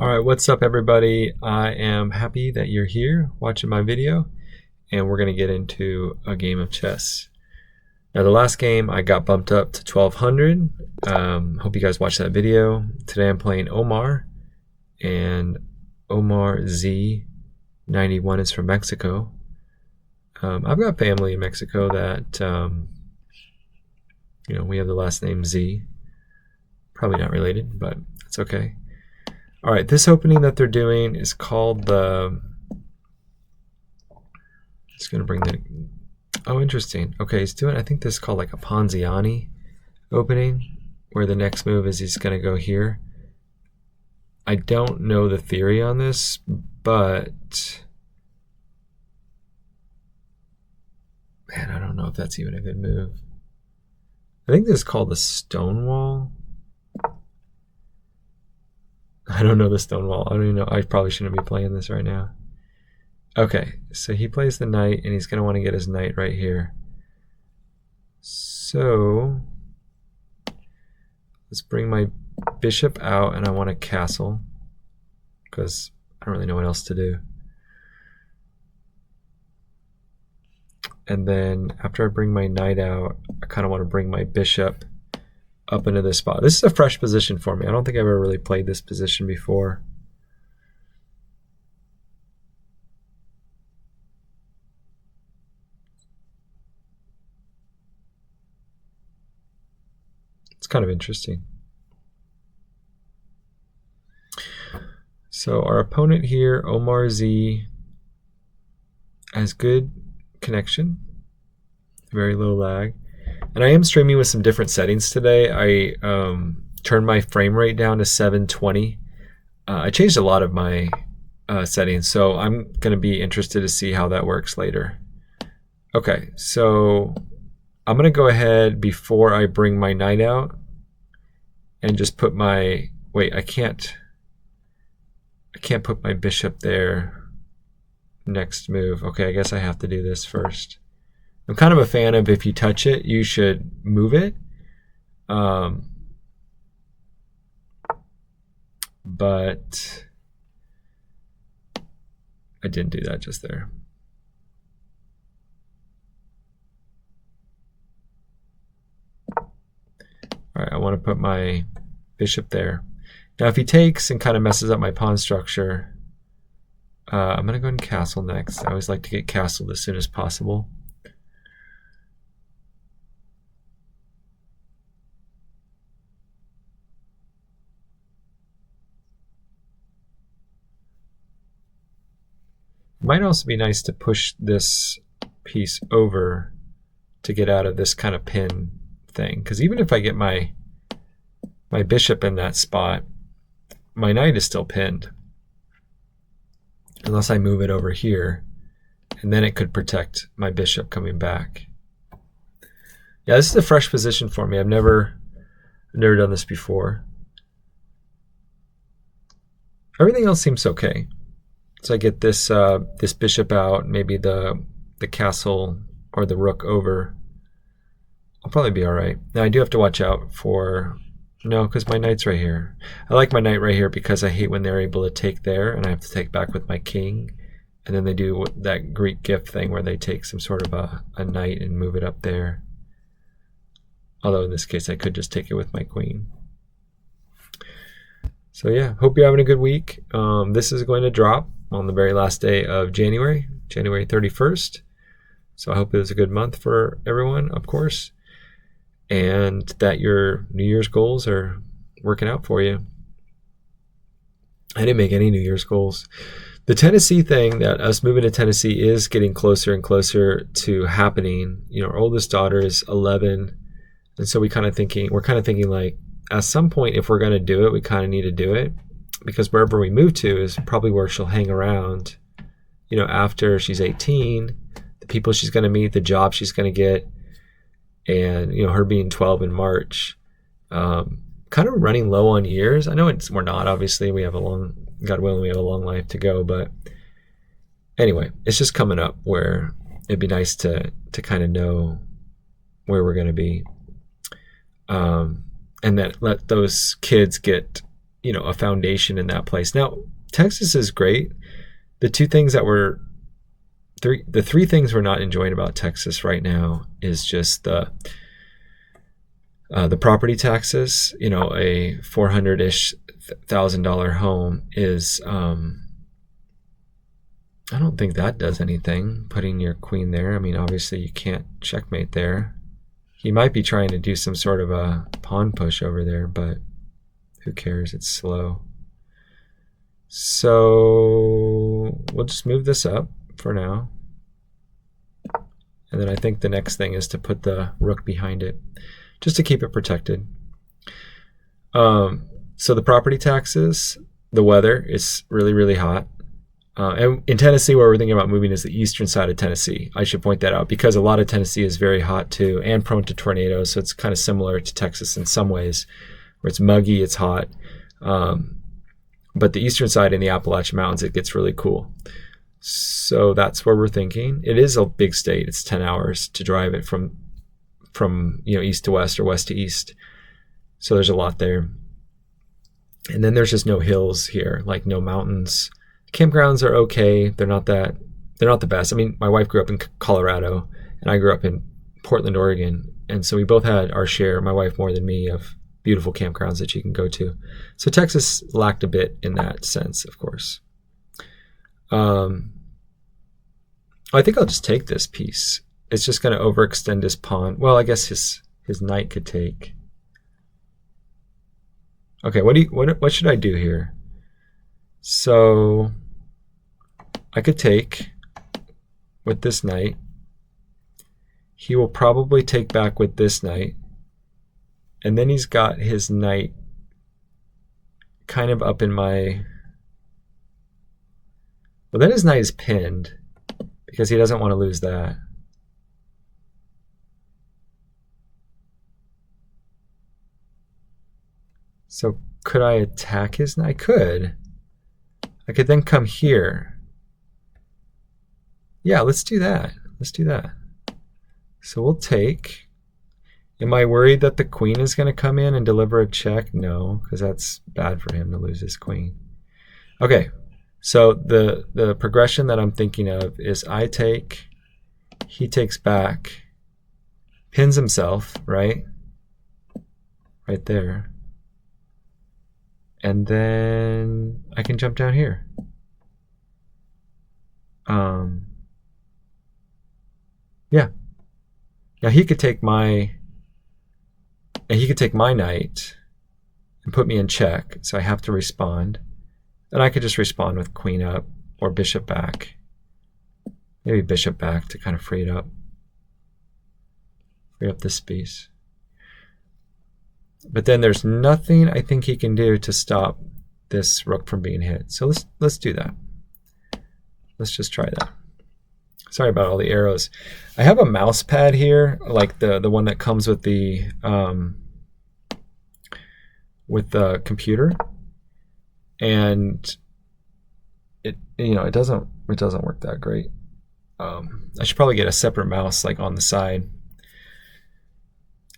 All right, what's up everybody? I am happy that you're here watching my video, and we're gonna get into a game of chess. Now the last game I got bumped up to 1200. Hope you guys watched that video. Today I'm playing Omar, and OmarZ91 is from Mexico. I've got family in Mexico that, we have the last name Z. Probably not related, but it's okay. All right, this opening that they're doing is called the, just gonna bring the, oh, interesting. Okay, he's doing, I think this is called like a Ponziani opening, where the next move is he's gonna go here. I don't know the theory on this, but man, I don't know if that's even a good move. I think this is called the Stonewall. I don't know the Stonewall. I don't even know. I probably shouldn't be playing this right now. Okay, so he plays the knight, and he's going to want to get his knight right here. So let's bring my bishop out, and I want to castle because I don't really know what else to do. And then after I bring my knight out, I kind of want to bring my bishop up into this spot. This is a fresh position for me. I don't think I've ever really played this position before. It's kind of interesting. So our opponent here, OmarZ, has good connection, very low lag. And I am streaming with some different settings today. I turned my frame rate down to 720. I changed a lot of my settings, so I'm going to be interested to see how that works later. Okay, so I'm going to go ahead before I bring my knight out and just put my, wait, I can't put my bishop there next move. Okay, I guess I have to do this first. I'm kind of a fan of if you touch it, you should move it. But I didn't do that just there. All right, I want to put my bishop there. Now if he takes and kind of messes up my pawn structure, I'm going to go ahead and castle next. I always like to get castled as soon as possible. Might also be nice to push this piece over to get out of this kind of pin thing, because even if I get my bishop in that spot, my knight is still pinned unless I move it over here, and then it could protect my bishop coming back. Yeah, this is a fresh position for me. I've never done this before. Everything else seems okay. So I get this this bishop out, maybe the castle or the rook over. I'll probably be all right. Now I do have to watch out for, no, because my knight's right here. I like my knight right here because I hate when they're able to take there and I have to take back with my king. And then they do that Greek gift thing where they take some sort of a knight and move it up there. Although in this case I could just take it with my queen. So yeah, hope you're having a good week. This is going to drop on the very last day of January 31st. So I hope it was a good month for everyone, of course, and that your New Year's goals are working out for you. I didn't make any New Year's goals. The Tennessee thing, that us moving to Tennessee is getting closer and closer to happening. You know, our oldest daughter is 11, and so we're kind of thinking like, at some point, if we're going to do it, we kind of need to do it, because wherever we move to is probably where she'll hang around, you know, after she's 18, the people she's going to meet, the job she's going to get, and, you know, her being 12 in March, kind of running low on years. I know we're not, obviously, we have God willing, we have a long life to go, but anyway, it's just coming up where it'd be nice to kind of know where we're going to be. And that let those kids get you know, a foundation in that place. Now, Texas is great. The two things that were the three things we're not enjoying about Texas right now is just the property taxes. You know, a $400,000 home is I don't think that does anything, putting your queen there. I mean, obviously you can't checkmate there. He might be trying to do some sort of a pawn push over there, but who cares? It's slow. So we'll just move this up for now. And then I think the next thing is to put the rook behind it, just to keep it protected. So the property taxes, the weather is really, really hot. And in Tennessee, where we're thinking about moving is the eastern side of Tennessee. I should point that out because a lot of Tennessee is very hot too and prone to tornadoes. So it's kind of similar to Texas in some ways, where it's muggy, it's hot. But the eastern side in the Appalachian Mountains, it gets really cool. So that's where we're thinking. It is a big state. It's 10 hours to drive it from you know, east to west or west to east. So there's a lot there. And then there's just no hills here, like no mountains. Campgrounds are okay. They're not the best. I mean, my wife grew up in Colorado and I grew up in Portland, Oregon. And so we both had our share, my wife more than me, of beautiful campgrounds that you can go to. So Texas lacked a bit in that sense, of course. I think I'll just take this piece. It's just going to overextend his pawn. Well, I guess his knight could take. Okay, what should I do here? So I could take with this knight. He will probably take back with this knight. And then he's got his knight kind of up in my... Well, then his knight is pinned because he doesn't want to lose that. So could I attack his knight? I could. I could then come here. Yeah, let's do that. Let's do that. So we'll take. Am I worried that the queen is going to come in and deliver a check? No, because that's bad for him to lose his queen. Okay, so the progression that I'm thinking of is I take, he takes back, pins himself, right? Right there. And then I can jump down here. Yeah. Now he could take my knight and put me in check, so I have to respond. And I could just respond with queen up or bishop back. Maybe bishop back to kind of free it up. Free up this piece. But then there's nothing I think he can do to stop this rook from being hit. So let's do that. Let's just try that. Sorry about all the arrows. I have a mouse pad here, like the one that comes with the computer, and it doesn't work that great. I should probably get a separate mouse like on the side.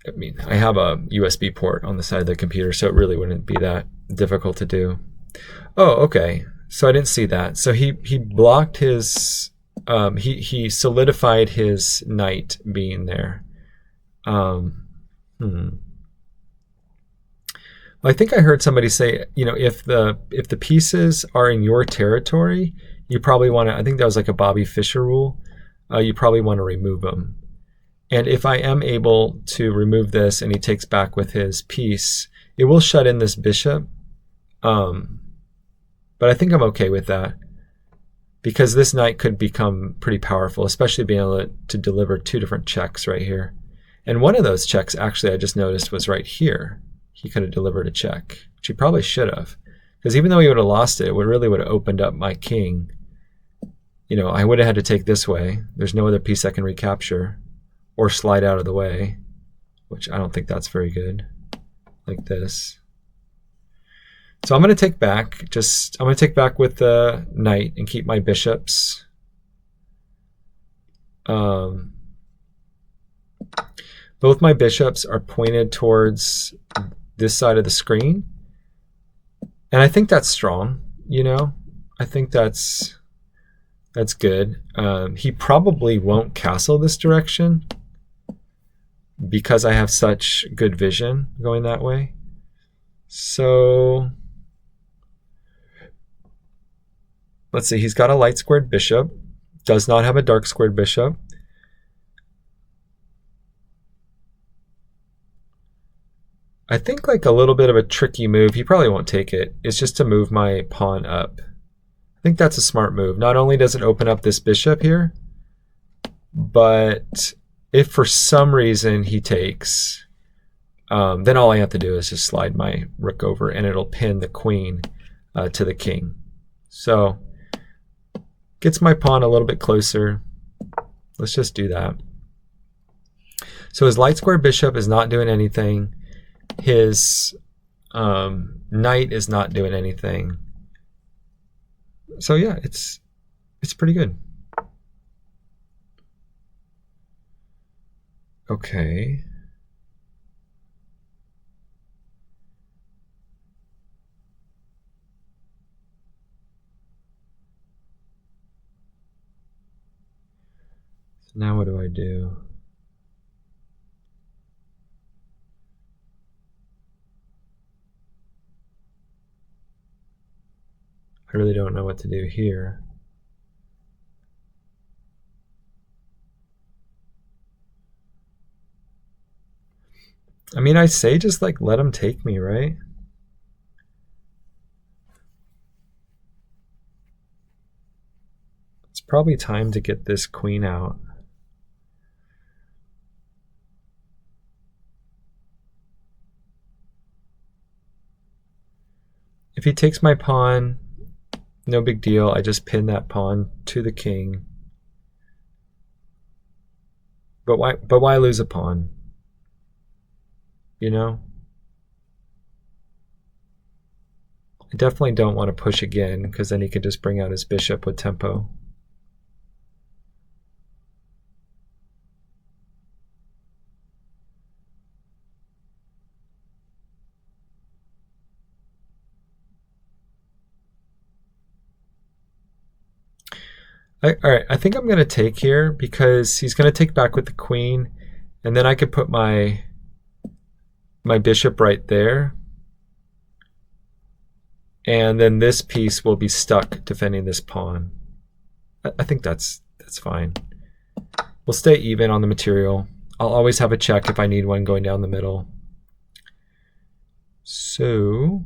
I mean, I have a USB port on the side of the computer, so it really wouldn't be that difficult to do. Oh, okay. So I didn't see that. So he blocked his, he solidified his knight being there. Well, I think I heard somebody say, you know, if the pieces are in your territory, you probably want to, I think that was like a Bobby Fischer rule, you probably want to remove them. And if I am able to remove this and he takes back with his piece, it will shut in this bishop. But I think I'm okay with that because this knight could become pretty powerful, especially being able to deliver two different checks right here. And one of those checks, actually, I just noticed was right here. He could have delivered a check, which he probably should have. Because even though he would have lost it, it really would have opened up my king. You know, I would have had to take this way. There's no other piece I can recapture. Or slide out of the way, which I don't think that's very good, like this. So I'm going to take back, I'm going to take back with the knight and keep my bishops. Both my bishops are pointed towards this side of the screen. And I think that's strong, you know? I think that's good. He probably won't castle this direction because I have such good vision going that way. So let's see, he's got a light squared bishop, does not have a dark squared bishop. I think like a little bit of a tricky move, he probably won't take it, is just to move my pawn up. I think that's a smart move. Not only does it open up this bishop here, but if for some reason he takes, then all I have to do is just slide my rook over and it'll pin the queen to the king. So gets my pawn a little bit closer. Let's just do that. So his light square bishop is not doing anything. His knight is not doing anything. So yeah, it's pretty good. Okay. So now what do I do? I really don't know what to do here. I mean, I say just like let him take me, right? It's probably time to get this queen out. If he takes my pawn, no big deal. I just pin that pawn to the king. But why lose a pawn? You know? I definitely don't want to push again because then he could just bring out his bishop with tempo. All right, I think I'm going to take here because he's going to take back with the queen, and then I could put my bishop right there, and then this piece will be stuck defending this pawn. I think that's fine. We'll stay even on the material. I'll always have a check if I need one going down the middle. So,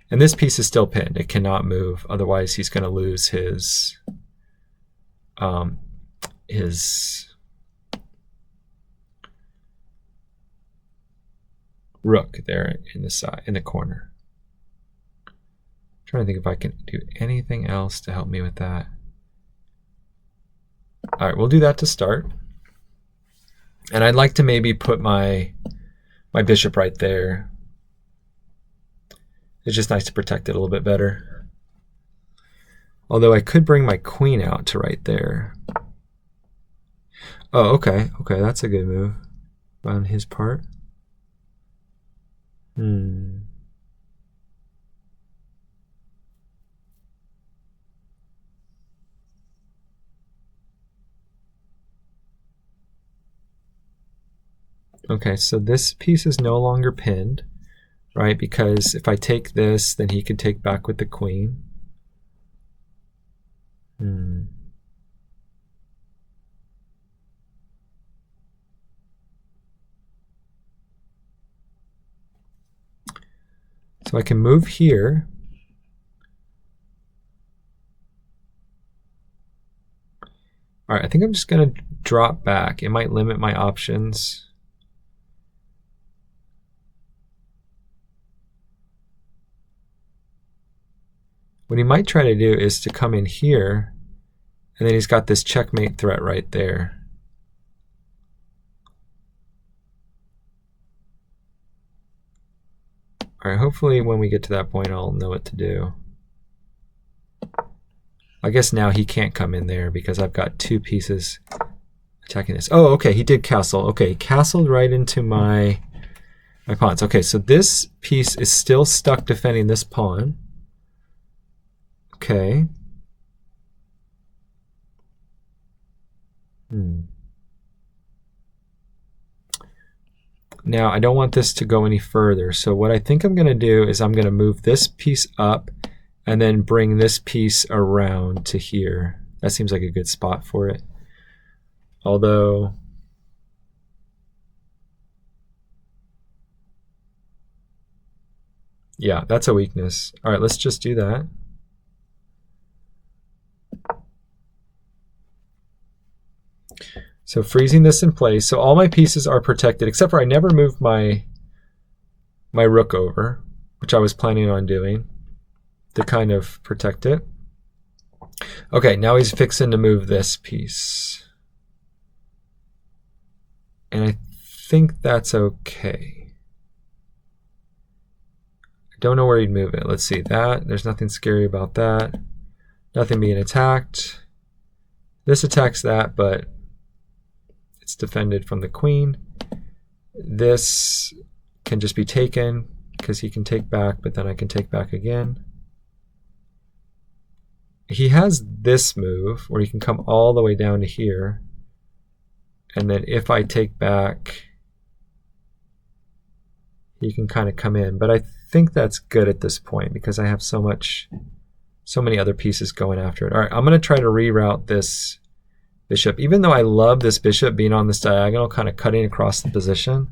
and this piece is still pinned. It cannot move. Otherwise, he's going to lose his rook there in the side, in the corner. I'm trying to think if I can do anything else to help me with that. All right, we'll do that to start. And I'd like to maybe put my bishop right there. It's just nice to protect it a little bit better. Although I could bring my queen out to right there. Oh, okay. Okay, that's a good move on his part. Okay, so this piece is no longer pinned, right? Because if I take this, then he could take back with the queen. So I can move here. All right, I think I'm just going to drop back. It might limit my options. What he might try to do is to come in here, and then he's got this checkmate threat right there. All right, hopefully when we get to that point, I'll know what to do. I guess now he can't come in there because I've got two pieces attacking this. Oh, okay, he did castle. Okay, he castled right into my my pawns. Okay, so this piece is still stuck defending this pawn. Okay. Now, I don't want this to go any further. So what I think I'm going to do is I'm going to move this piece up and then bring this piece around to here. That seems like a good spot for it. Although, yeah, that's a weakness. All right, let's just do that. So freezing this in place. So all my pieces are protected, except for I never moved my rook over, which I was planning on doing to kind of protect it. Okay, now he's fixing to move this piece. And I think that's okay. I don't know where he'd move it. Let's see that. There's nothing scary about that. Nothing being attacked. This attacks that, but it's defended from the queen. This can just be taken because he can take back, but then I can take back again. He has this move where he can come all the way down to here. And then if I take back, he can kind of come in. But I think that's good at this point because I have so many other pieces going after it. All right, I'm going to try to reroute this bishop. Even though I love this bishop being on this diagonal, kind of cutting across the position,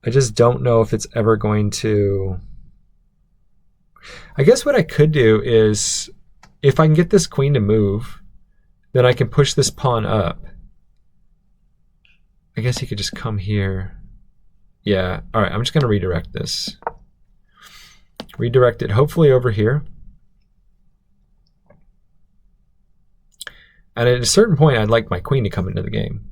I just don't know if it's ever going to... I guess what I could do is, if I can get this queen to move, then I can push this pawn up. I guess he could just come here. Yeah, all right, I'm just going to redirect this. Redirect it hopefully over here. And at a certain point, I'd like my queen to come into the game.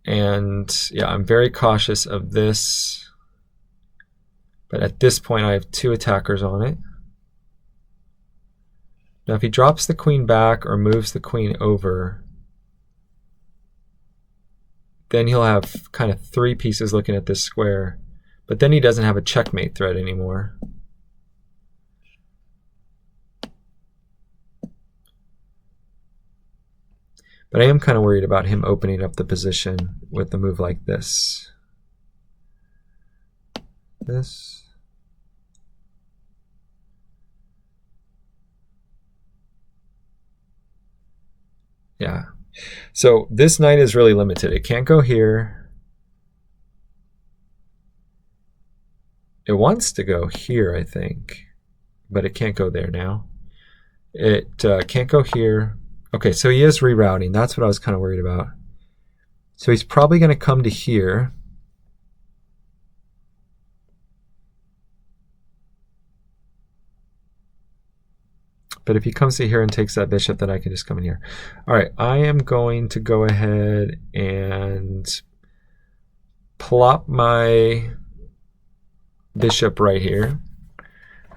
And yeah, I'm very cautious of this. But at this point, I have two attackers on it. Now, if he drops the queen back or moves the queen over, then he'll have kind of three pieces looking at this square. But then he doesn't have a checkmate threat anymore. But I am kind of worried about him opening up the position with a move like this. This. Yeah. So this knight is really limited. It can't go here. It wants to go here, I think, but it can't go there now. It can't go here. Okay, so he is rerouting. That's what I was kind of worried about. So he's probably going to come to here. But if he comes to here and takes that bishop, then I can just come in here. All right, I am going to go ahead and plop my bishop right here.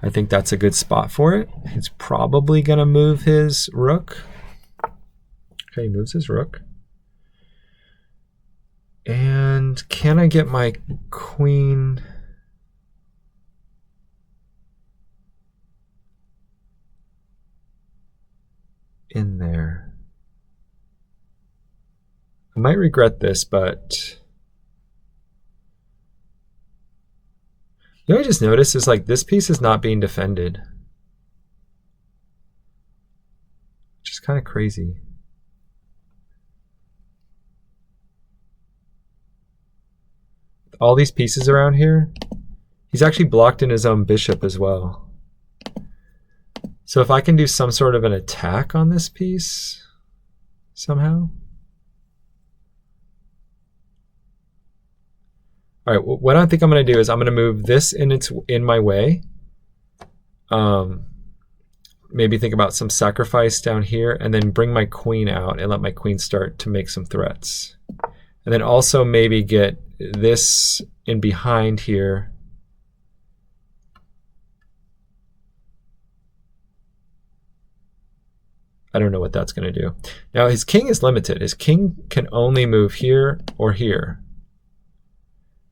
I think that's a good spot for it. He's probably going to move his rook. Okay, he moves his rook. And can I get my queen? In there. I might regret this, but you know what I just noticed is like this piece is not being defended. Which is kind of crazy. All these pieces around here, he's actually blocked in his own bishop as well. So if I can do some sort of an attack on this piece somehow. All right, what I think I'm going to do is I'm going to move this in my way. Maybe think about some sacrifice down here and then bring my queen out and let my queen start to make some threats. And then also maybe get this in behind here. I don't know what that's going to do. Now his king is limited. His king can only move here or here.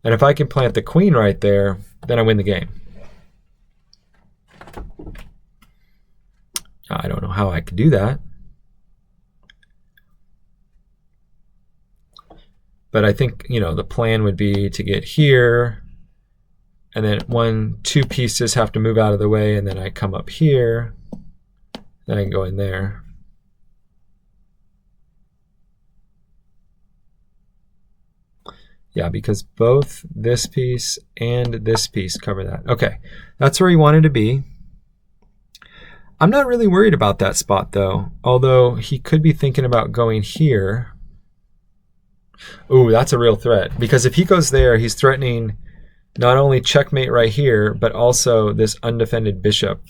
And if I can plant the queen right there, then I win the game. I don't know how I could do that. But I think, you know, the plan would be to get here, and then two pieces have to move out of the way, and then I come up here, then I can go in there. Yeah, because both this piece and this piece cover that. Okay, that's where he wanted to be. I'm not really worried about that spot though, although he could be thinking about going here. Ooh, that's a real threat, because if he goes there, he's threatening not only checkmate right here, but also this undefended bishop.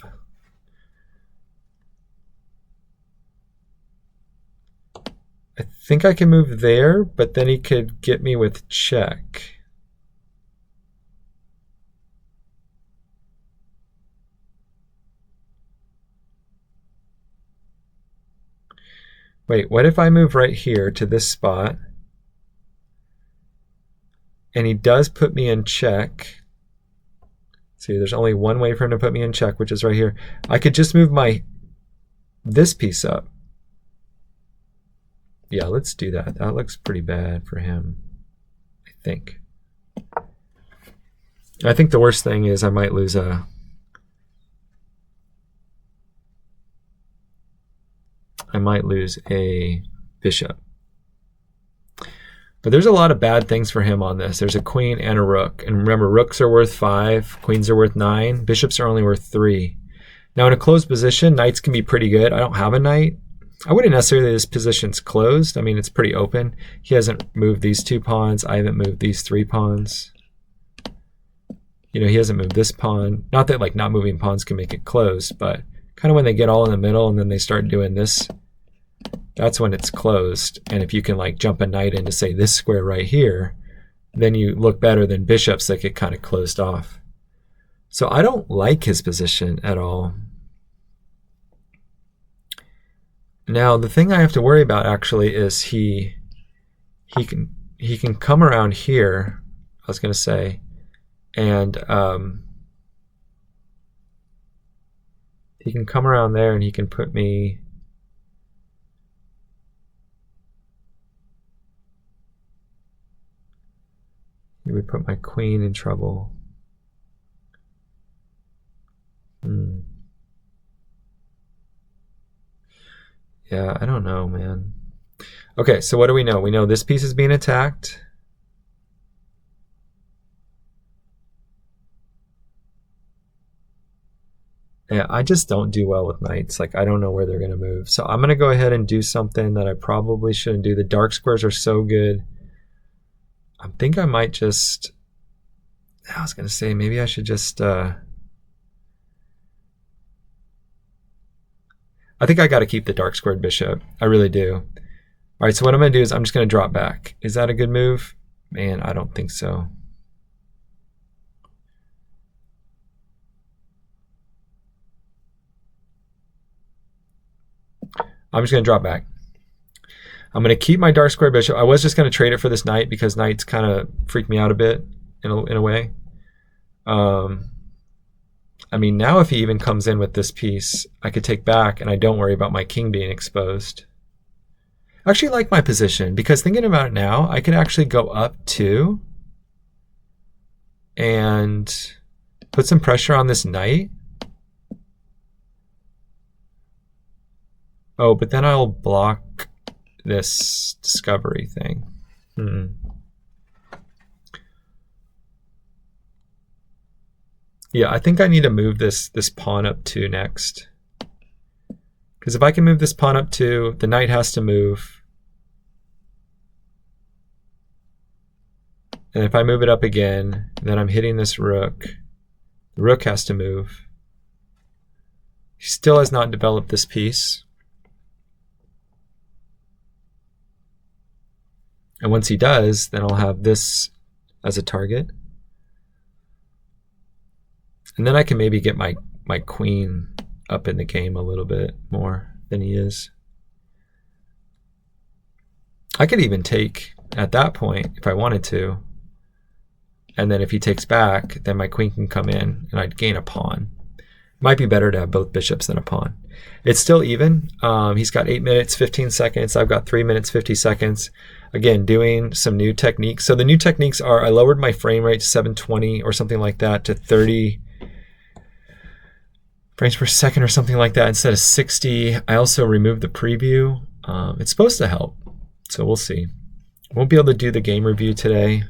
I think I can move there, but then he could get me with check. Wait, what if I move right here to this spot? And he does put me in check. See, there's only one way for him to put me in check, which is right here. I could just move this piece up. Yeah, let's do that. That looks pretty bad for him, I think. I think the worst thing is I might lose a... bishop. But there's a lot of bad things for him on this. There's a queen and a rook. And remember, rooks are worth 5, queens are worth 9, bishops are only worth 3. Now in a closed position, knights can be pretty good. I don't have a knight. I wouldn't necessarily say this position's closed. I mean, it's pretty open. He hasn't moved these 2 pawns. I haven't moved these 3 pawns. You know, he hasn't moved this pawn. Not that like not moving pawns can make it closed, but kind of when they get all in the middle and then they start doing this, that's when it's closed. And if you can like jump a knight into say this square right here, then you look better than bishops that get kind of closed off. So I don't like his position at all. Now the thing I have to worry about actually is he can come around here, I was going to say, and he can come around there and he can put me... He would put my queen in trouble. Yeah, I don't know, man. Okay, so what do we know? We know this piece is being attacked. Yeah, I just don't do well with knights. Like, I don't know where they're going to move. So I'm going to go ahead and do something that I probably shouldn't do. The dark squares are so good. I think I might just... I was going to say, maybe I should just... I think I got to keep the dark squared bishop. I really do. All right, so what I'm going to do is I'm just going to drop back. Is that a good move? Man, I don't think so. I'm just going to drop back. I'm going to keep my dark squared bishop. I was just going to trade it for this knight because knights kind of freak me out a bit in a way. I mean, now if he even comes in with this piece, I could take back and I don't worry about my king being exposed. I actually like my position because thinking about it now, I could actually go up 2 and put some pressure on this knight. Oh, but then I'll block this discovery thing. Yeah, I think I need to move this pawn up 2 next. Because if I can move this pawn up 2, the knight has to move. And if I move it up again, then I'm hitting this rook. The rook has to move. He still has not developed this piece. And once he does, then I'll have this as a target. And then I can maybe get my queen up in the game a little bit more than he is. I could even take, at that point, if I wanted to, And then if he takes back, then my queen can come in and I'd gain a pawn. Might be better to have both bishops than a pawn. It's still even. He's got 8 minutes, 15 seconds. I've got 3 minutes, 50 seconds. Again, doing some new techniques. So the new techniques are I lowered my frame rate to 720 or something like that to 30 frames per second or something like that instead of 60. I also removed the preview. It's supposed to help. So we'll see. Won't be able to do the game review today,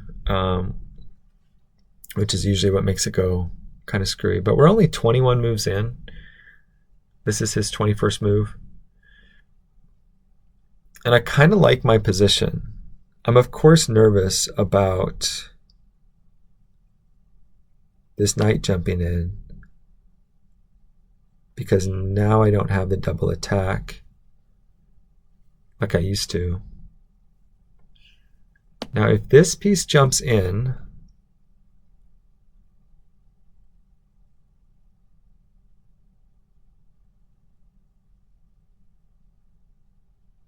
which is usually what makes it go kind of screwy. But we're only 21 moves in. This is his 21st move. And I kind of like my position. I'm of course nervous about this knight jumping in because now I don't have the double attack like I used to. Now if this piece jumps in,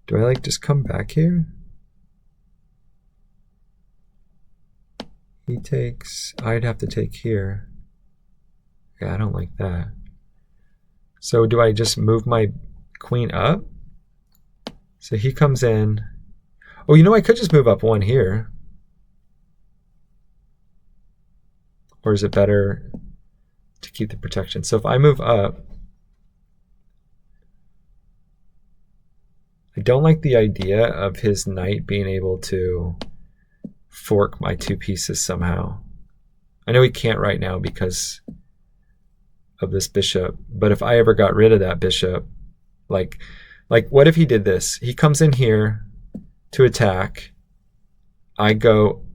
do I like just come back here? He takes, I'd have to take here. Yeah, I don't like that. So do I just move my queen up? So he comes in. Oh, you know, I could just move up one here. Or is it better to keep the protection? So if I move up, I don't like the idea of his knight being able to fork my two pieces somehow. I know he can't right now because of this bishop, but if I ever got rid of that bishop, like what if he did this? He comes in here to attack. I go,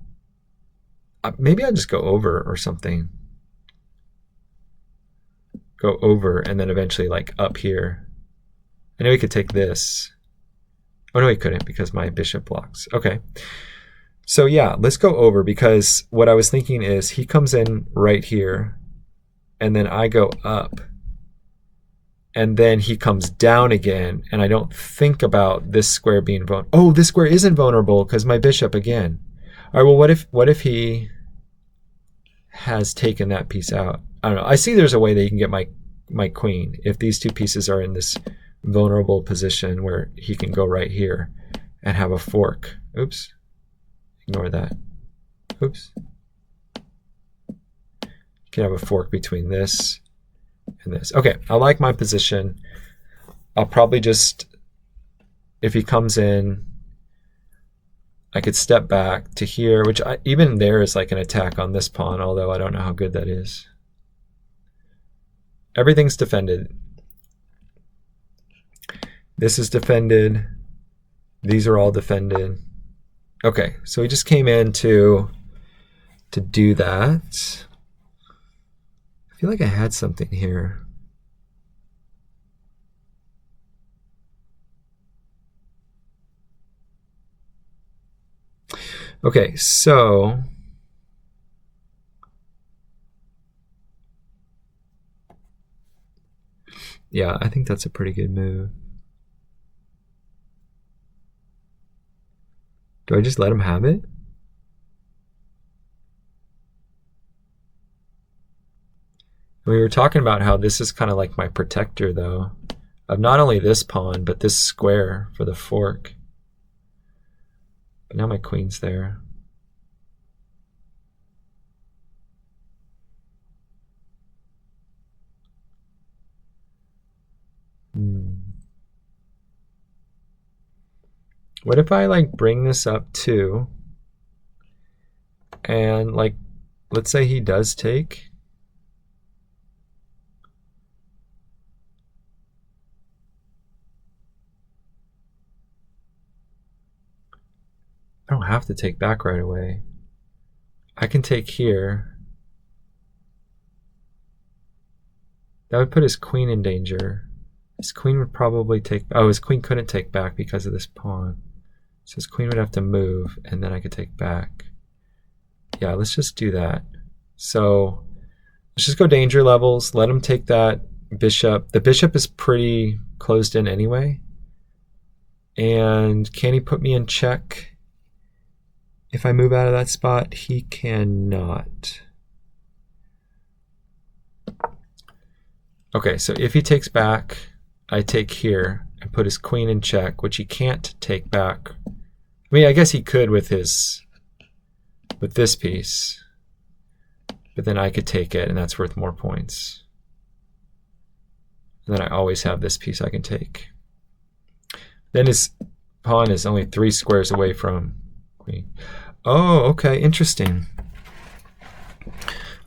maybe I just go over or something. Go over and then eventually like up here. I know he could take this. Oh no, he couldn't because my bishop blocks. Okay. So yeah, let's go over because what I was thinking is he comes in right here and then I go up and then he comes down again and I don't think about this square being vulnerable. Oh, this square isn't vulnerable because my bishop again. All right, well, what if he has taken that piece out? I don't know. I see there's a way that he can get my queen if these two pieces are in this vulnerable position where he can go right here and have a fork. Oops. Ignore that. Oops. You can have a fork between this and this. Okay, I like my position. I'll probably just, if he comes in, I could step back to here, which even there is like an attack on this pawn, although I don't know how good that is. Everything's defended. This is defended. These are all defended. Okay, so he just came in to do that. I feel like I had something here. Okay, so yeah, I think that's a pretty good move. Do I just let him have it? We were talking about how this is kind of like my protector, though, of not only this pawn, but this square for the fork. But now my queen's there. What if I like bring this up too, and like, let's say he does take. I don't have to take back right away. I can take here. That would put his queen in danger. His queen would probably take, oh, his queen couldn't take back because of this pawn. So his queen would have to move, and then I could take back. Yeah, let's just do that. So let's just go danger levels. Let him take that bishop. The bishop is pretty closed in anyway. And can he put me in check? If I move out of that spot, he cannot. Okay, so if he takes back, I take here and put his queen in check, which he can't take back. I mean, I guess he could with this piece, but then I could take it, and that's worth more points. And then I always have this piece I can take. Then his pawn is only 3 squares away from queen. Oh, okay, interesting.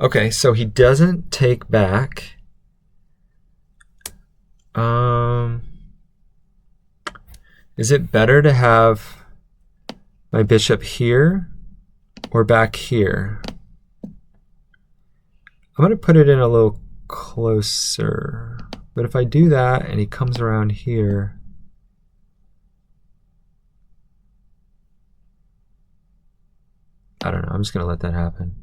Okay, so he doesn't take back. Is it better to have my bishop here or back here? I'm going to put it in a little closer. But if I do that and he comes around here, I don't know. I'm just going to let that happen.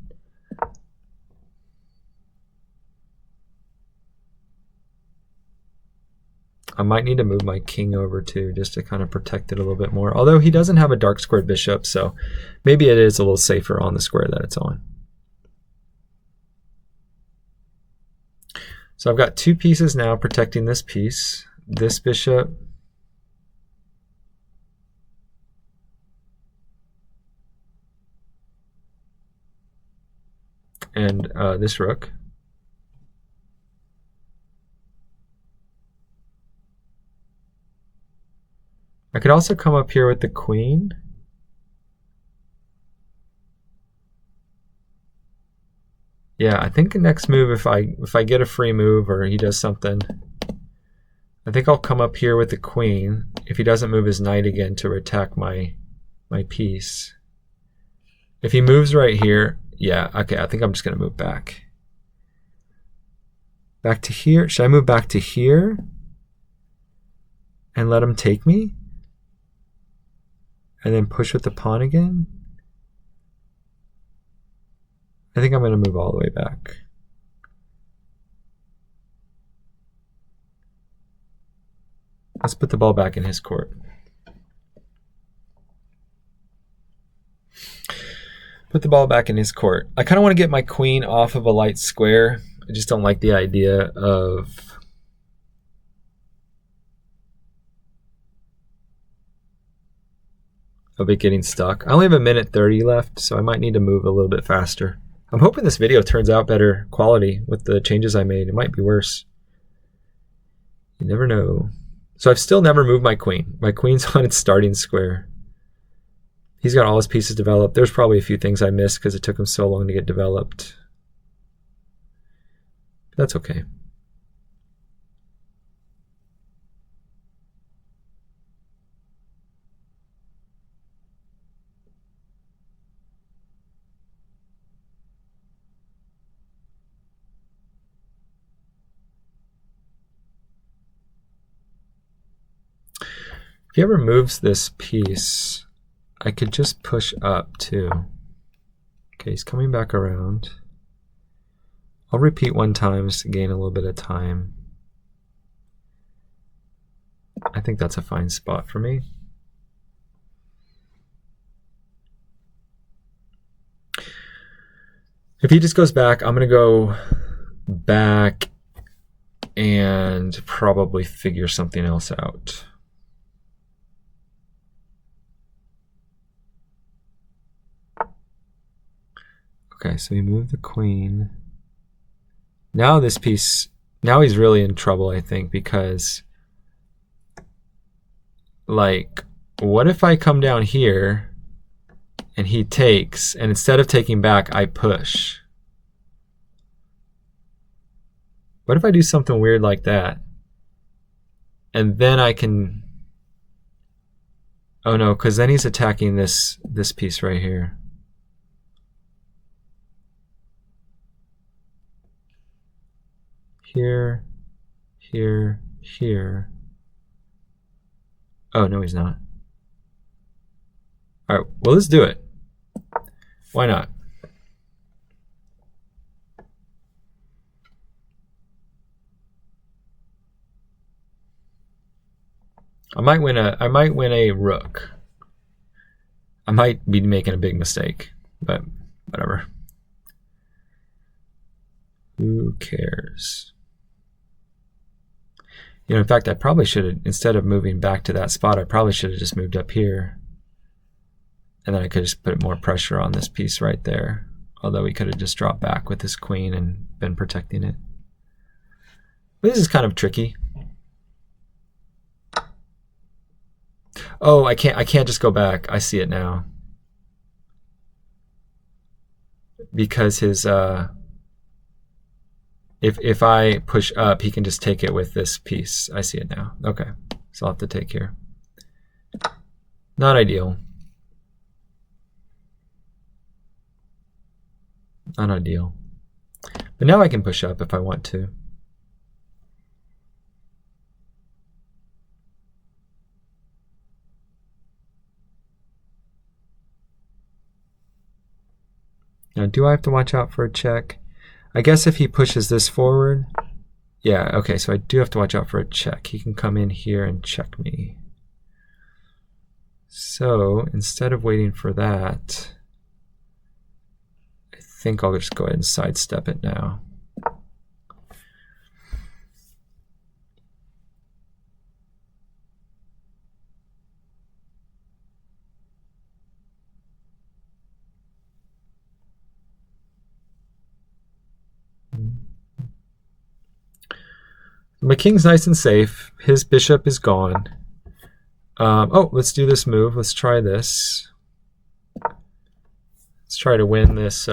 I might need to move my king over too, just to kind of protect it a little bit more. Although he doesn't have a dark squared bishop, so maybe it is a little safer on the square that it's on. So I've got 2 pieces now protecting this piece. This bishop and this rook. I could also come up here with the queen. Yeah, I think the next move, if I get a free move or he does something, I think I'll come up here with the queen if he doesn't move his knight again to attack my piece. If he moves right here, yeah, okay, I think I'm just going to move back. Back to here. Should I move back to here and let him take me? And then push with the pawn again? I think I'm going to move all the way back. Let's put the ball back in his court. Put the ball back in his court. I kind of want to get my queen off of a light square. I just don't like the idea of it getting stuck. I only have 1:30 left, so I might need to move a little bit faster. I'm hoping this video turns out better quality with the changes I made. It might be worse. You never know. So I've still never moved my queen. My queen's on its starting square. He's got all his pieces developed. There's probably a few things I missed because it took him so long to get developed. That's okay. If he ever moves this piece, I could just push up too. Okay, he's coming back around. I'll repeat 1 time just to gain a little bit of time. I think that's a fine spot for me. If he just goes back, I'm going to go back and probably figure something else out. Okay, so we move the queen. Now this piece, now he's really in trouble, I think, because, like, what if I come down here and he takes, and instead of taking back, I push? What if I do something weird like that? And then I can... Oh no, because then he's attacking this piece right here. Here, here, here. Oh, no, he's not. All right, well, let's do it. Why not? I might win a rook. I might be making a big mistake, but whatever. Who cares? You know, in fact, I probably should have, instead of moving back to that spot, I probably should have just moved up here. And then I could just put more pressure on this piece right there. Although we could have just dropped back with this queen and been protecting it. But this is kind of tricky. Oh, I can't just go back. I see it now. Because his if I push up, he can just take it with this piece. I see it now. Okay. So I'll have to take here. Not ideal. Not ideal. But now I can push up if I want to. Now, do I have to watch out for a check? I guess if he pushes this forward, yeah, okay, so I do have to watch out for a check. He can come in here and check me. So instead of waiting for that, I think I'll just go ahead and sidestep it now. My king's nice and safe. His bishop is gone. Oh, let's do this move. Let's try this. Let's try to win this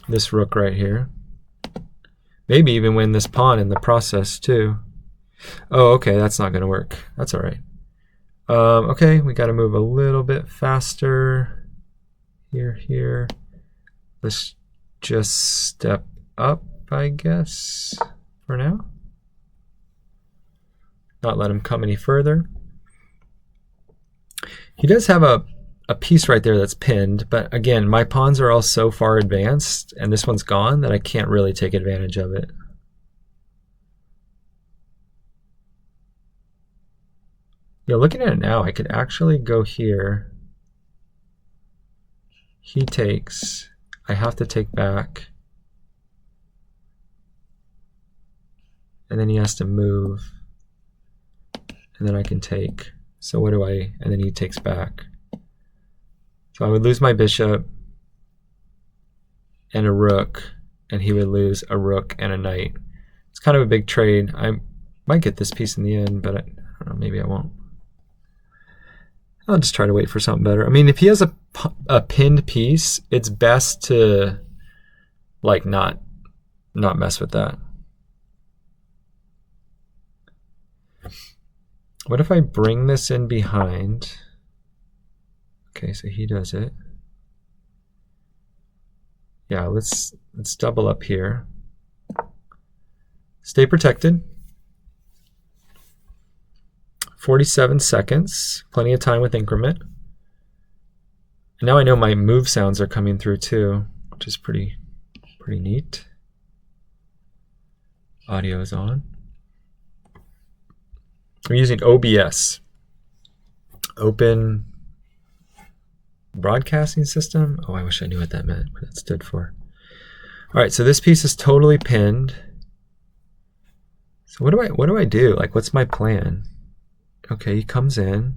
this rook right here. Maybe even win this pawn in the process too. Oh, okay, that's not going to work. That's all right. Okay, we got to move a little bit faster. Here. Let's just step up, I guess, for now. Not let him come any further. He does have a piece right there that's pinned, but again, my pawns are all so far advanced, and this one's gone, that I can't really take advantage of it. Yeah, looking at it now, I could actually go here. He takes. I have to take back. And then he has to move. And then I can take. So what do I... And then he takes back. So I would lose my bishop and a rook. And he would lose a rook and a knight. It's kind of a big trade. I might get this piece in the end, but I don't know, maybe I won't. I'll just try to wait for something better. I mean, if he has a pinned piece, it's best to like not mess with that. What if I bring this in behind? Okay, so he does it. Yeah, let's double up here. Stay protected. 47 seconds, plenty of time with increment. And now I know my move sounds are coming through too, which is pretty neat. Audio is on. I'm using OBS, Open Broadcasting System. Oh, I wish I knew what that meant, what that stood for. All right, so this piece is totally pinned. So what do I do? Like, what's my plan? Okay, he comes in,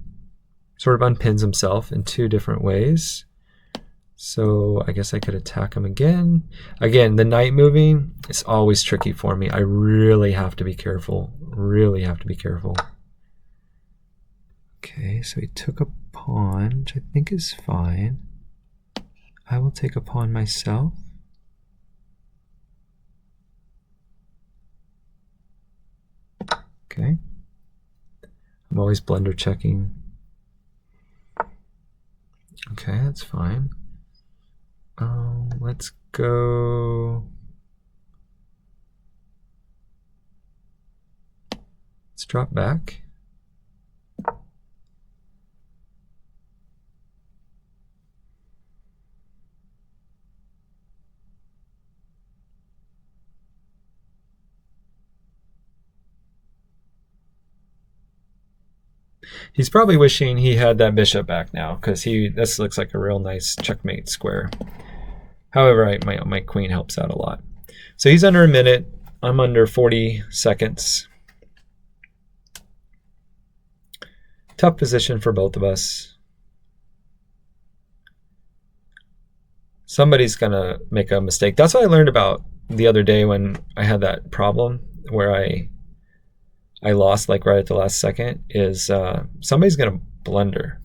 sort of unpins himself in two different ways. So I guess I could attack him again. Again, the knight moving is always tricky for me. I really have to be careful. Really have to be careful. Okay, so he took a pawn, which I think is fine. I will take a pawn myself. Okay. I'm always blunder checking. Okay, that's fine. Let's go. Let's drop back. He's probably wishing he had that bishop back now, because this looks like a real nice checkmate square. However, my queen helps out a lot. So he's under a minute. I'm under 40 seconds. Tough position for both of us. Somebody's going to make a mistake. That's what I learned about the other day when I had that problem where I lost like right at the last second, is somebody's going to blunder.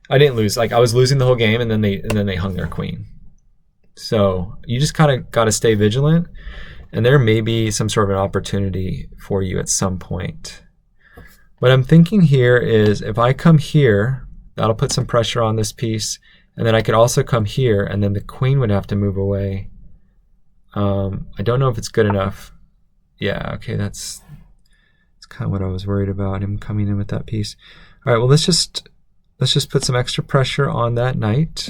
I didn't lose. Like, I was losing the whole game, and then they hung their queen. So you just kind of got to stay vigilant, and there may be some sort of an opportunity for you at some point. What I'm thinking here is if I come here, that'll put some pressure on this piece, and then I could also come here, and then the queen would have to move away. I don't know if it's good enough. Yeah, okay, that's kind of what I was worried about, him coming in with that piece. All right, well, let's just put some extra pressure on that knight.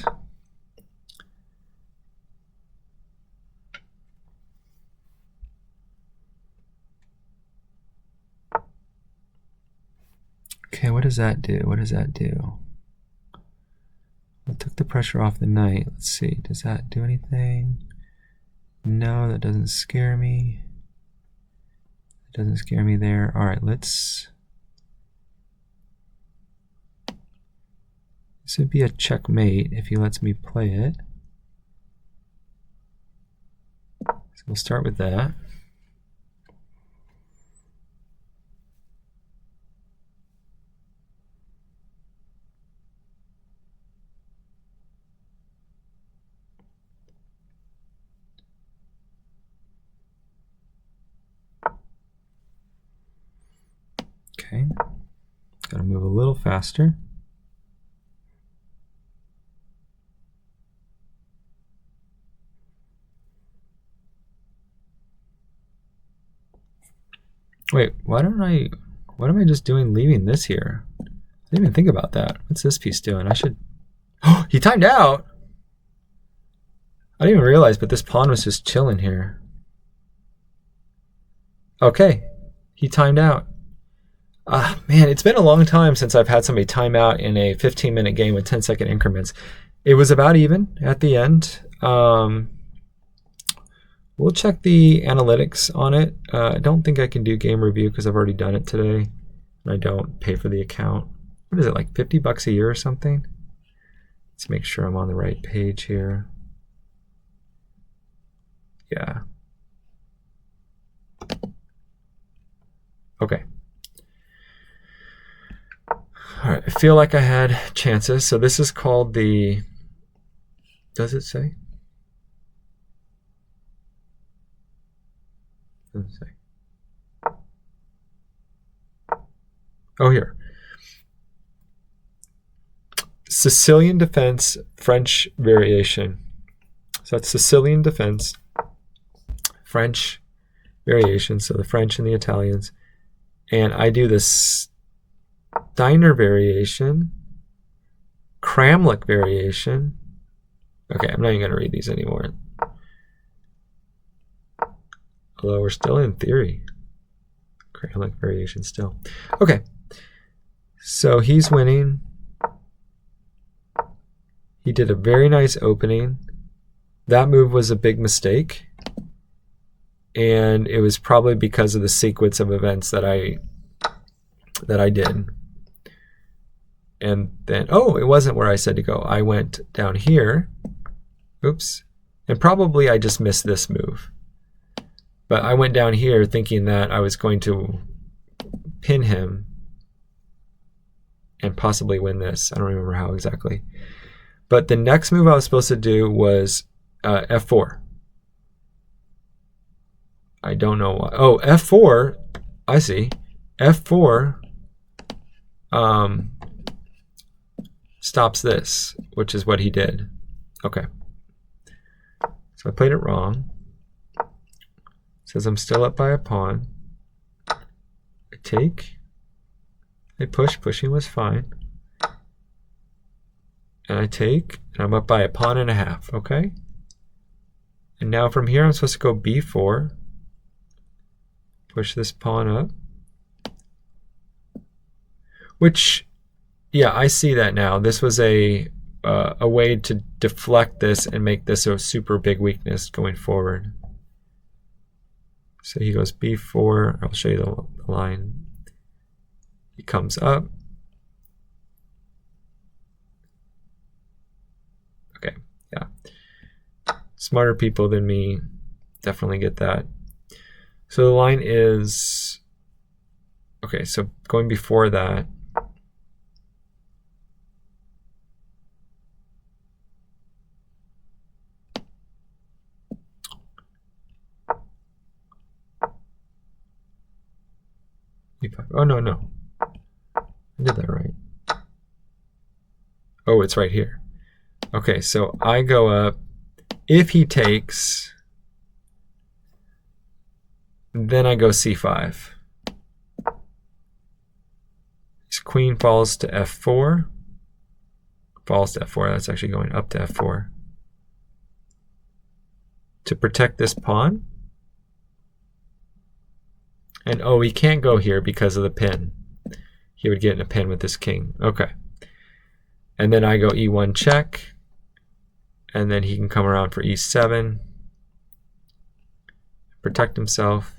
Okay, what does that do? What does that do? I took the pressure off the knight. Let's see, does that do anything? No, that doesn't scare me. It doesn't scare me there. All right, this would be a checkmate if he lets me play it. So we'll start with that. Okay, gotta move a little faster. Wait, what am I just doing leaving this here? I didn't even think about that. What's this piece doing? Oh, he timed out! I didn't even realize, but this pawn was just chilling here. Okay, he timed out. Man, it's been a long time since I've had somebody time out in a 15-minute game with 10-second increments. It was about even at the end. We'll check the analytics on it. I don't think I can do game review because I've already done it today, and I don't pay for the account. What is it, like $50 a year or something? Let's make sure I'm on the right page here. Yeah. Okay. All right, I feel like I had chances. So this is called the, does it say? Doesn't say. Oh, here. Sicilian defense, French variation. So that's Sicilian defense, French variation, so the French and the Italians. And I do this Steiner variation, Kramlich variation. Okay, I'm not even going to read these anymore. Although we're still in theory. Kramlich variation still. Okay, so he's winning. He did a very nice opening. That move was a big mistake. And it was probably because of the sequence of events that I did. And then, oh, it wasn't where I said to go. I went down here. Oops. And probably I just missed this move. But I went down here thinking that I was going to pin him and possibly win this. I don't remember how exactly. But the next move I was supposed to do was f4. I don't know why. Oh, f4. I see. f4 stops this, which is what he did. Okay. So I played it wrong. It says I'm still up by a pawn. I take. I push. Pushing was fine. And I take, and I'm up by a pawn and a half. Okay. And now from here I'm supposed to go b4. Push this pawn up. Which Yeah, I see that now. This was a way to deflect this and make this a super big weakness going forward. So he goes b4. I'll show you the line. He comes up. Okay, yeah. Smarter people than me definitely get that. So the line is, okay, so going before that, oh, no. I did that right. Oh, it's right here. Okay, so I go up. If he takes, then I go c5. His queen falls to f4. Falls to f4. That's actually going up to f4. To protect this pawn. And oh, he can't go here because of the pin. He would get in a pin with this king. Okay. And then I go e1 check. And then he can come around for e7. Protect himself.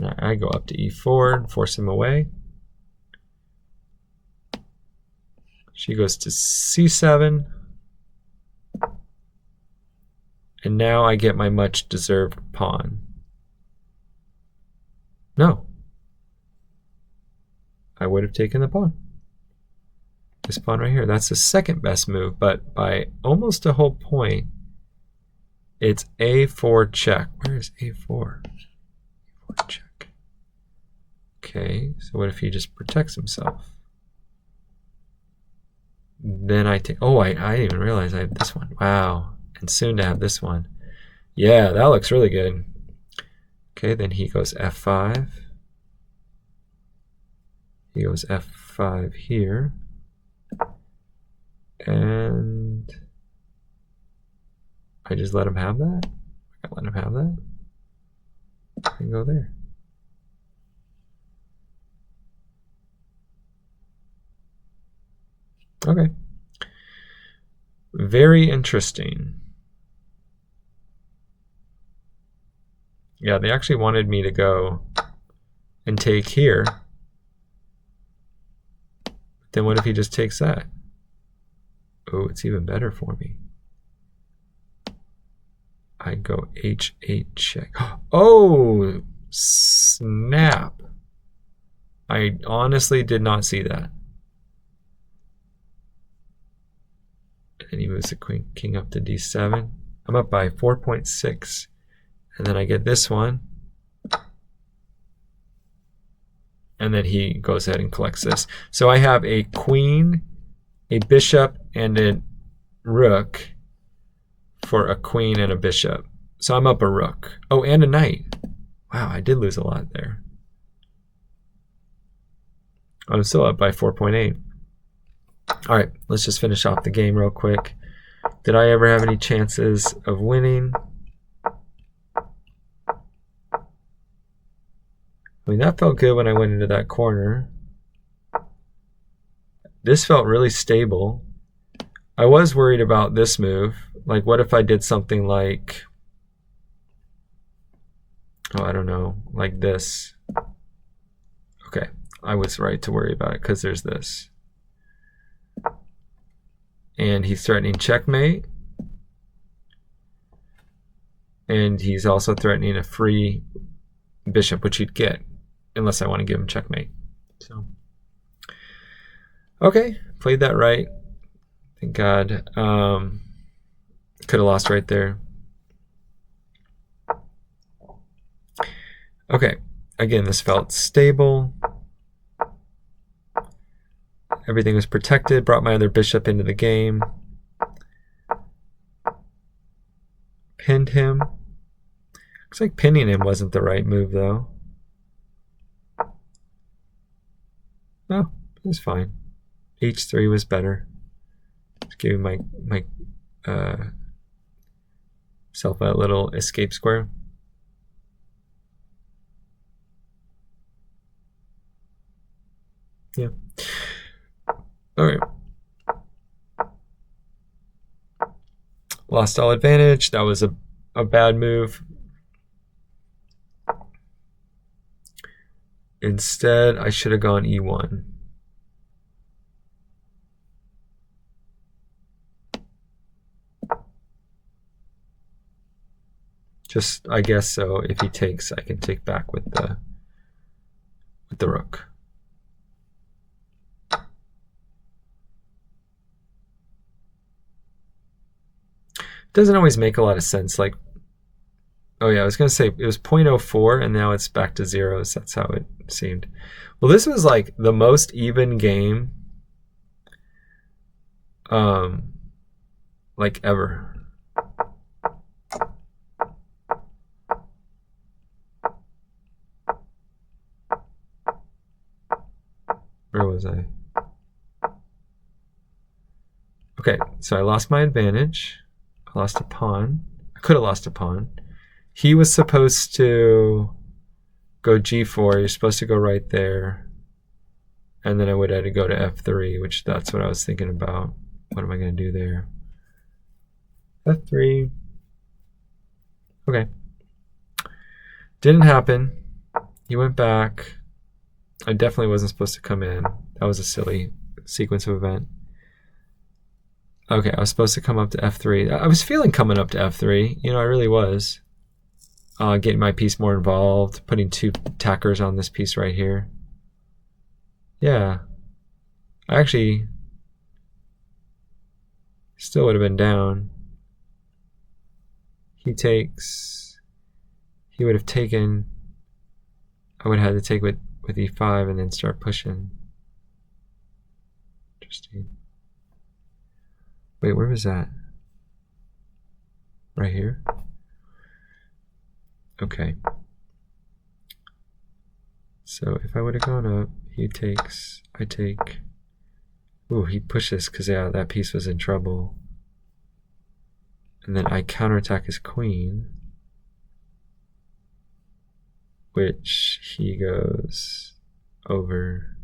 I go up to e4 and force him away. She goes to c7. And now I get my much deserved pawn. No. I would have taken the pawn. This pawn right here. That's the second best move, but by almost a whole point, it's a4 check. Where is a4? A4 check. Okay, so what if he just protects himself? Then I take, oh, I didn't even realize I have this one. Wow. And soon to have this one. Yeah, that looks really good. Okay, then he goes f5. He goes f5 here. And I just let him have that. I let him have that. And go there. Okay. Very interesting. Yeah, they actually wanted me to go and take here. Then what if he just takes that? Oh, it's even better for me. I go h8 check. Oh, snap. I honestly did not see that. And he moves the queen, king up to d7. I'm up by 4.6. And then I get this one. And then he goes ahead and collects this. So I have a queen, a bishop, and a rook for a queen and a bishop. So I'm up a rook. Oh, and a knight. Wow, I did lose a lot there. I'm still up by 4.8. All right, let's just finish off the game real quick. Did I ever have any chances of winning? I mean, that felt good when I went into that corner. This felt really stable. I was worried about this move. Like, what if I did something like, oh, I don't know, like this. Okay, I was right to worry about it because there's this. And he's threatening checkmate. And he's also threatening a free bishop, which he'd get, unless I want to give him checkmate. So, okay, played that right. Thank God. Could have lost right there. Okay, again, this felt stable. Everything was protected. Brought my other bishop into the game. Pinned him. Looks like pinning him wasn't the right move, though. No, it was fine. H3 was better. Just giving my self a little escape square. Yeah. All right. Lost all advantage. That was a bad move. Instead, I should have gone E1. Just, I guess so. If he takes, I can take back with the rook. Doesn't always make a lot of sense. Like, oh yeah, I was gonna say it was 0.04 and now it's back to zeros. That's how it seemed. Well, this was like the most even game, like ever. Where was I? Okay, so I lost my advantage. I lost a pawn. I could have lost a pawn. He was supposed to go g4. You're supposed to go right there. And then I would have to go to f3, which that's what I was thinking about. What am I going to do there? f3. Okay. Didn't happen. He went back. I definitely wasn't supposed to come in. That was a silly sequence of event. Okay, I was supposed to come up to f3. I was feeling coming up to f3. You know, I really was. Getting my piece more involved, putting two tackers on this piece right here. Yeah. I actually still would have been down. He takes. He would have taken. I would have had to take with e5 and then start pushing. Interesting. Wait, where was that? Right here? Okay. So if I would have gone up, he takes, I take. Ooh, he pushes because yeah, that piece was in trouble. And then I counterattack his queen, which he goes over.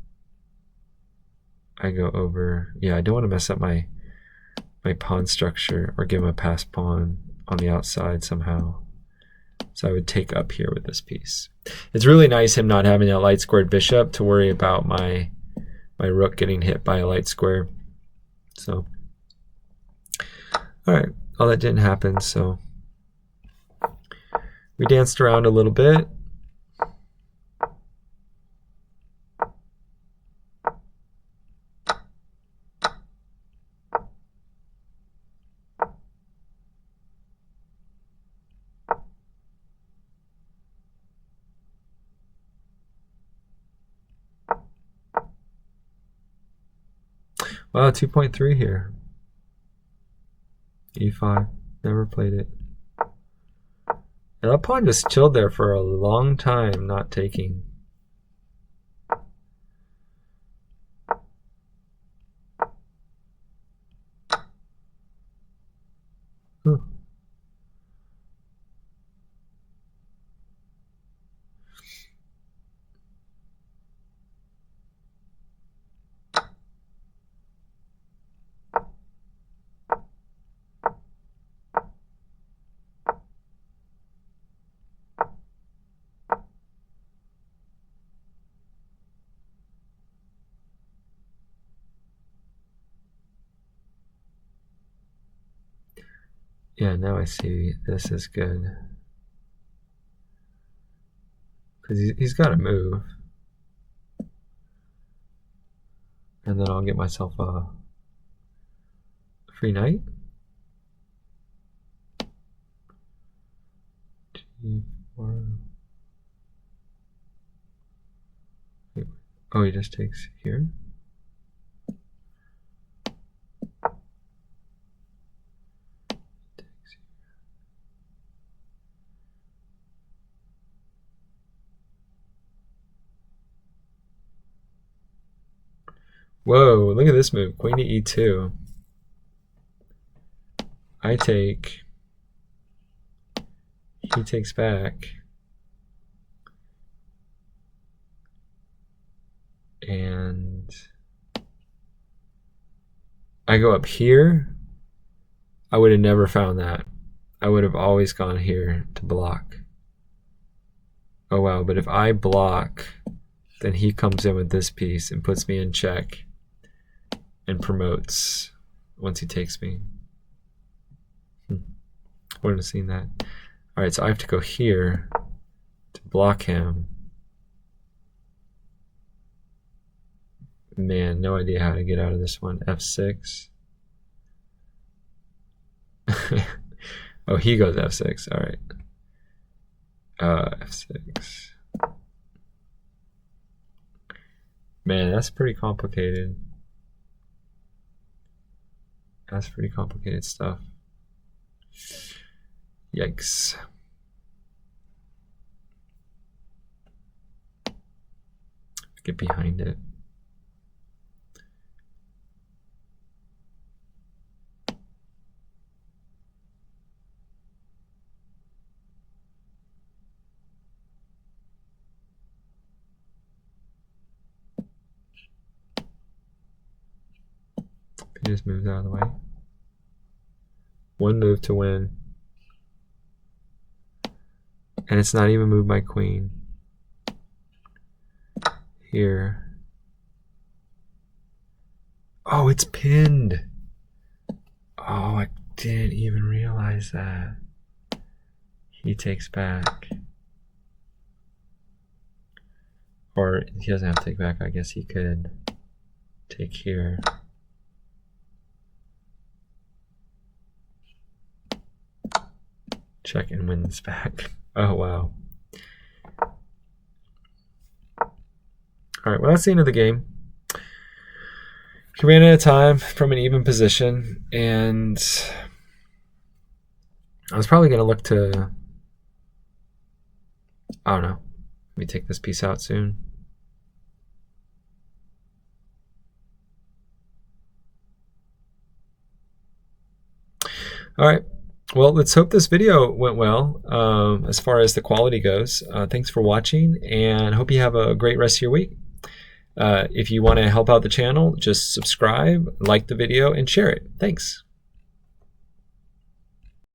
I go over. Yeah, I don't want to mess up my pawn structure or give him a pass pawn on the outside somehow. So I would take up here with this piece. It's really nice him not having a light squared bishop to worry about my rook getting hit by a light square. So, all right, all that didn't happen. So we danced around a little bit. Wow, 2.3 here. E5. Never played it. And that pawn just chilled there for a long time, not taking. Huh. Yeah, now I see this is good. Because he's got to move. And then I'll get myself a free knight. G4. Oh, he just takes here. Whoa, look at this move. Queen to e2. I take. He takes back. And I go up here, I would have never found that. I would have always gone here to block. Oh wow, but if I block, then he comes in with this piece and puts me in check and promotes once he takes me. Wouldn't have seen that. All right, so I have to go here to block him. Man, no idea how to get out of this one. F6. Oh, he goes F6. All right. F6. Man, that's pretty complicated. That's pretty complicated stuff. Yikes. Get behind it. He just moves out of the way. One move to win. And it's not even moved my queen. Here. Oh, it's pinned. Oh, I didn't even realize that. He takes back. Or he doesn't have to take back. I guess he could take here. Check and win this back. Oh, wow. All right, well, that's the end of the game. He ran out of time from an even position, and I was probably going to look to, I don't know, let me take this piece out soon. All right. Well, let's hope this video went well as far as the quality goes. Thanks for watching, and hope you have a great rest of your week. If you want to help out the channel, just subscribe, like the video, and share it. Thanks.